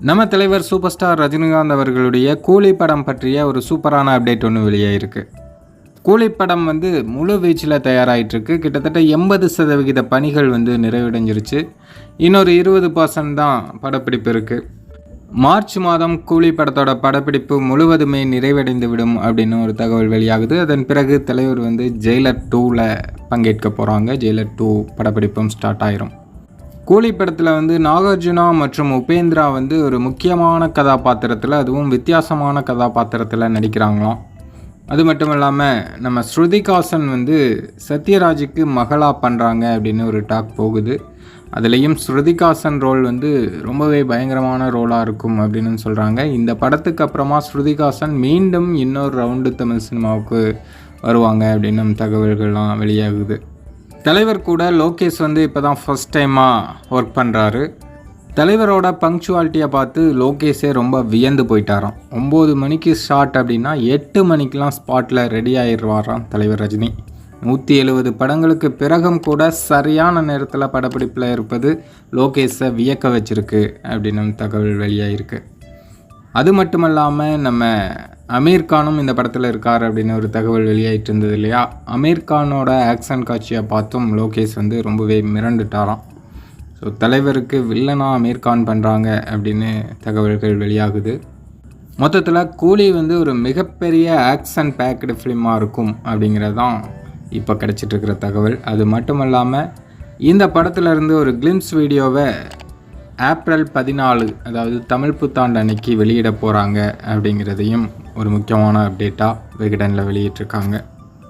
நம்ம தலைவர் super star Rajinikanth அவர்களுடைய கூலி படம் பற்றிய ஒரு சூப்பரான அப்டேட் ஒன்று வெளியாயிருக்கு. கூலி படம் முழு வீச்சில் தயாராகிட்டுருக்கு. கிட்டத்தட்ட 80% பணிகள் நிறைவடைஞ்சிருச்சு. இன்னொரு 20% தான் படப்பிடிப்பு இருக்குது. மார்ச் மாதம் கூலி படத்தோட படப்பிடிப்பு முழுவதுமே நிறைவடைந்து விடும் அப்படின்னு ஒரு தகவல் வெளியாகுது. அதன் பிறகு தலைவர் ஜெயிலர் 2ல் பங்கேற்க போகிறாங்க. ஜெயிலர் 2 படப்பிடிப்பும் ஸ்டார்ட் ஆயிரும். கூலி படத்தில் நாகார்ஜுனா மற்றும் உபேந்திரா ஒரு முக்கியமான கதாபாத்திரத்தில், அதுவும் வித்தியாசமான கதாபாத்திரத்தில் நடிக்கிறாங்களாம். அது மட்டும் இல்லாமல் நம்ம ஸ்ருதிகாசன் சத்யராஜுக்கு மகளாக பண்ணுறாங்க அப்படின்னு ஒரு டாக் போகுது. அதுலேயும் ஸ்ருதிகாசன் ரோல் ரொம்பவே பயங்கரமான ரோலாக இருக்கும் அப்படின்னு சொல்கிறாங்க. இந்த படத்துக்கு அப்புறமா ஸ்ருதிகாசன் மீண்டும் இன்னொரு ரவுண்டு தமிழ் சினிமாவுக்கு வருவாங்க அப்படின்னு தகவல்கள்லாம் வெளியாகுது. தலைவர் கூட லோகேஷ் இப்போ தான் ஃபஸ்ட் டைமாக ஒர்க் பண்ணுறாரு. தலைவரோட பங்க்சுவாலிட்டியை பார்த்து லோகேஷே ரொம்ப வியந்து போயிட்டாராம். 9 மணிக்கு ஷாட் அப்படின்னா 8 மணிக்கெலாம் ஸ்பாட்டில் ரெடி ஆகிடுவாராம் தலைவர் ரஜினி. 170 படங்களுக்கு பிறகும் கூட சரியான நேரத்தில் படப்பிடிப்பில் இருப்பது லோகேஷை வியக்க வச்சிருக்கு அப்படின்னு தகவல் வெளியாகிருக்கு. அது மட்டும் இல்லாமல் நம்ம அமீர் கானும் இந்த படத்தில் இருக்கார் அப்படின்னு ஒரு தகவல் வெளியாகிட்டு இருந்தது இல்லையா? அமீர் கானோட ஆக்ஷன் காட்சியை பார்த்தும் லோகேஷ் ரொம்பவே மிரண்டுட்டாராம். ஸோ தலைவருக்கு வில்லனாக அமீர் கான் பண்ணுறாங்க அப்படின்னு தகவல்கள் வெளியாகுது. மொத்தத்தில் கூலி ஒரு மிகப்பெரிய ஆக்ஷன் பேக்டு ஃபிலிமாக இருக்கும் அப்படிங்கிறது தான் இப்போ கிடச்சிட்ருக்கிற தகவல். அது மட்டும் இல்லாமல் இந்த படத்துலேருந்து ஒரு கிளிம்ஸ் வீடியோவை ஏப்ரல் 14, அதாவது தமிழ் புத்தாண்டு அன்னைக்கு வெளியிட போகிறாங்க அப்படிங்கிறதையும் ஒரு முக்கியமான அப்டேட்டாக விகடனில் வெளியிட்டிருக்காங்க.